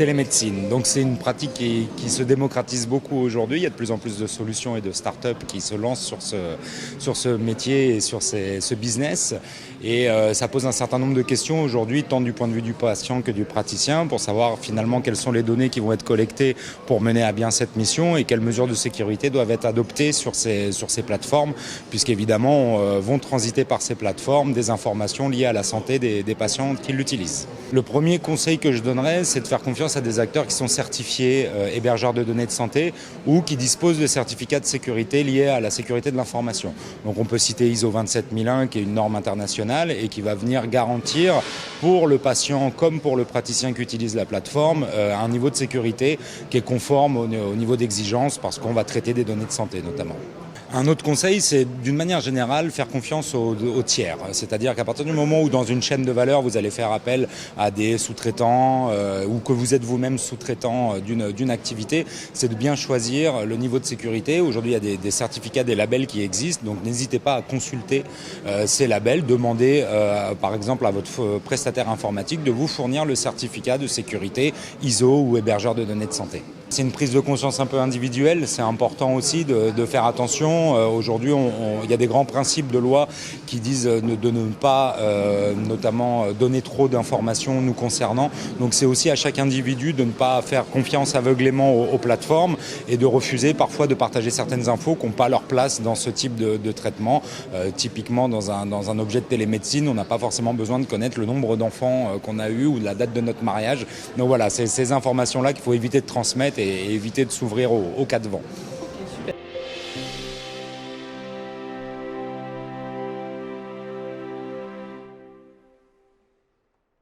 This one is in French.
télémédecine. Donc c'est une pratique qui se démocratise beaucoup aujourd'hui. Il y a de plus en plus de solutions et de start-up qui se lancent sur ce métier et sur ce business. Et ça pose un certain nombre de questions aujourd'hui, tant du point de vue du patient que du praticien, pour savoir finalement quelles sont les données qui vont être collectées pour mener à bien cette mission et quelles mesures de sécurité doivent être adoptées sur ces plateformes, puisqu'évidemment vont transiter par ces plateformes des informations liées à la santé des patients qui l'utilisent. Le premier conseil que je donnerais, c'est de faire confiance à des acteurs qui sont certifiés hébergeurs de données de santé ou qui disposent de certificats de sécurité liés à la sécurité de l'information. Donc on peut citer ISO 27001 qui est une norme internationale et qui va venir garantir pour le patient comme pour le praticien qui utilise la plateforme un niveau de sécurité qui est conforme au niveau d'exigence parce qu'on va traiter des données de santé notamment. Un autre conseil, c'est d'une manière générale faire confiance aux tiers. C'est-à-dire qu'à partir du moment où dans une chaîne de valeur, vous allez faire appel à des sous-traitants ou que vous êtes vous-même sous-traitant d'une activité, c'est de bien choisir le niveau de sécurité. Aujourd'hui, il y a des certificats, des labels qui existent, donc n'hésitez pas à consulter ces labels. Demandez par exemple à votre prestataire informatique de vous fournir le certificat de sécurité ISO ou hébergeur de données de santé. C'est une prise de conscience un peu individuelle, c'est important aussi de faire attention. Aujourd'hui, il y a des grands principes de loi qui disent de ne pas notamment donner trop d'informations nous concernant. Donc c'est aussi à chaque individu de ne pas faire confiance aveuglément aux plateformes et de refuser parfois de partager certaines infos qui n'ont pas leur place dans ce type de traitement. Typiquement dans un objet de télémédecine, on n'a pas forcément besoin de connaître le nombre d'enfants qu'on a eu ou la date de notre mariage. Donc voilà, c'est ces informations-là qu'il faut éviter de transmettre et éviter de s'ouvrir au cas de vent.